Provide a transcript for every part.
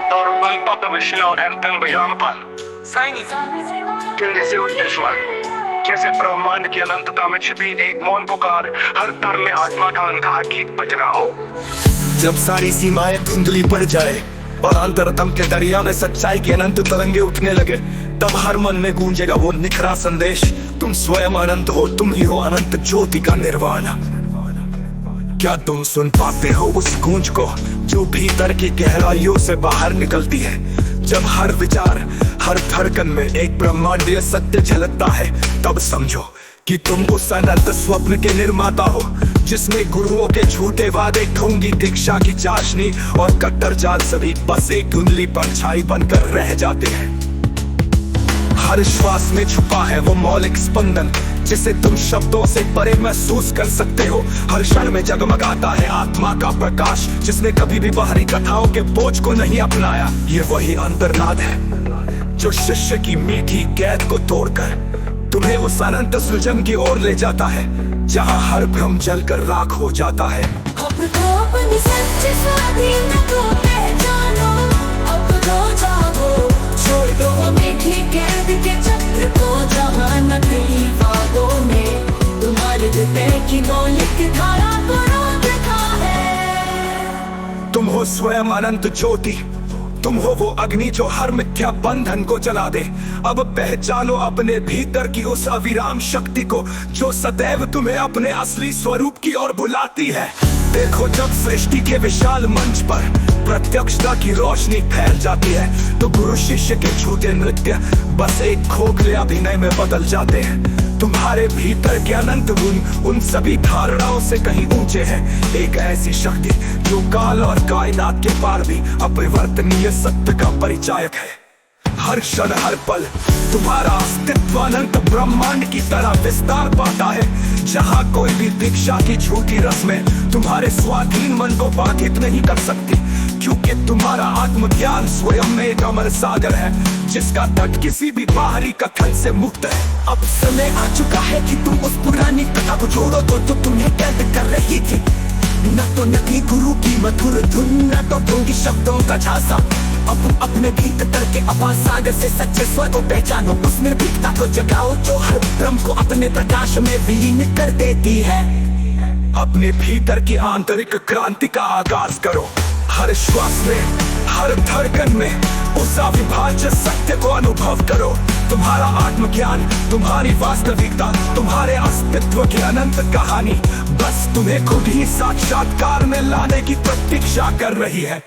Torban patlamışlar erten bayanpan. Sayni किल्ले उद्देश्वर कैसे ब्रह्मांड की अनंतता में छिपी एक मौन पुकार हर तर में आत्मा का अंधा गीत बज रहा हो। जब सारी सीमाएं धुंधली पड़ जाए और अंतरतम के दरिया में सच्चाई की अनंत तरंगे उठने लगे, तब हर मन में गूंजेगा वो निखरा संदेश, तुम स्वयं अनंत हो, तुम ही हो अनंत ज्योति का निर्वाण। क्या तुम सुन पाते हो उस गूंज को जो भीतर की गहराइयों से बाहर निकलती है? जब हर विचार, हर धड़कन में एक ब्रह्मांडीय सत्य झलकता है, तब समझो कि तुम उस अनंत स्वप्न के निर्माता हो, जिसमें गुरुओं के झूठे वादे, ढोंगी दीक्षा की चाशनी और कट्टर जाल सभी बस एक धुंधली परछाई बनकर रह जाते हैं। हर श्वास में छुपा है वो मौलिक स्पंदन जिसे तुम शब्दों से परे महसूस कर सकते हो। हर क्षण में जगमगाता है आत्मा का प्रकाश, जिसने कभी भी बाहरी कथाओं के बोझ को नहीं अपनाया। ये वही अंतर्नाद है जो शिष्य की मीठी कैद को तोड़कर तुम्हें उस अनंत सृजन की ओर ले जाता है, जहाँ हर भ्रम जलकर राख हो जाता है। अपनी सच्ची स्वाधीन को पहचानो, अब तो जागो, छोड़ दो मीठी कैद के चक्र को, जहाँ नकली वादों ने तुम्हारे हृदय की मौलिक धारा को रोक रखा है। तुम हो स्वयं अनंत ज्योति, तुम हो वो अग्नि जो हर मिथ्या बंधन को जला दे। अब पहचानो अपने भीतर की उस अविराम शक्ति को जो सदैव तुम्हें अपने असली स्वरूप की ओर बुलाती है। देखो, जब सृष्टि के विशाल मंच पर प्रत्यक्षता की रोशनी फैल जाती है, तो गुरु शिष्य के झूठे नृत्य बस एक खोखले अभिनय में बदल जाते हैं। तुम्हारे भीतर के अनंत गुण उन सभी धारणाओं से कहीं ऊंचे हैं। एक ऐसी शक्ति जो काल और कायनात के पार भी अपरिवर्तनीय सत्य का परिचायक है। हर क्षण, हर पल तुम्हारा अस्तित्व अनंत ब्रह्मांड की तरह विस्तार पाता है, जहाँ कोई भी दीक्षा की झूठी रस्में तुम्हारे स्वाधीन मन को बाधित नहीं कर सकती, क्योंकि तुम्हारा आत्मज्ञान स्वयं में एक अमर सागर है, जिसका तट किसी भी बाहरी कथन से मुक्त है। अब समय आ चुका है कि तुम उस पुरानी कथा को छोड़ो तो तुम्हें कैद कर रही थी। न तो नकली गुरु की मधुर धुन, न तो ढोंगी शब्दों का झांसा। अब अपने भीतर के अपार सागर से सच्चे स्वर को पहचानो, उस निर्भीकता को जगाओ जो हर भ्रम को अपने प्रकाश में विलीन कर देती है। अपने भीतर की आंतरिक क्रांति का आगाज करो। हर श्वास में, हर धड़कन में उस अविभाज्य सत्य को अनुभव करो। तुम्हारा आत्मज्ञान, तुम्हारी वास्तविकता, तुम्हारे अस्तित्व की अनंत कहानी बस तुम्हें खुद ही साक्षात्कार में लाने की प्रतीक्षा कर रही है।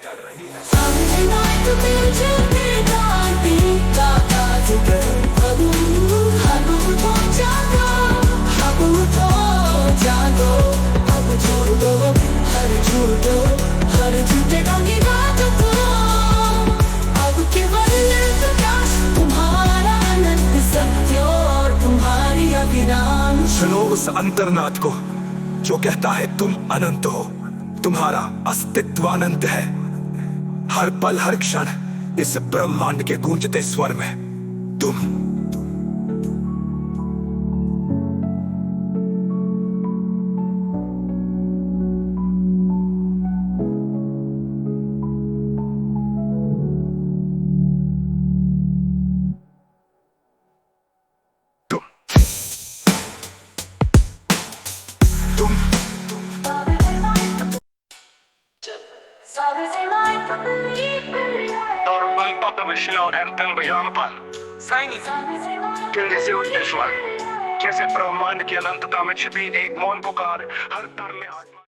सुनो उस अंतर्नाद को जो कहता है तुम अनंत हो, तुम्हारा अस्तित्व अनंत है। हर पल, हर क्षण इस ब्रह्मांड के गूंजते स्वर में तुम। Torban patlamışlar erten bayanpan. Sayni किल्ले उद्देश्वर कैसे ब्रह्मांड की अनंतता में छिपी एक मौन पुकार हर तर में आत्मा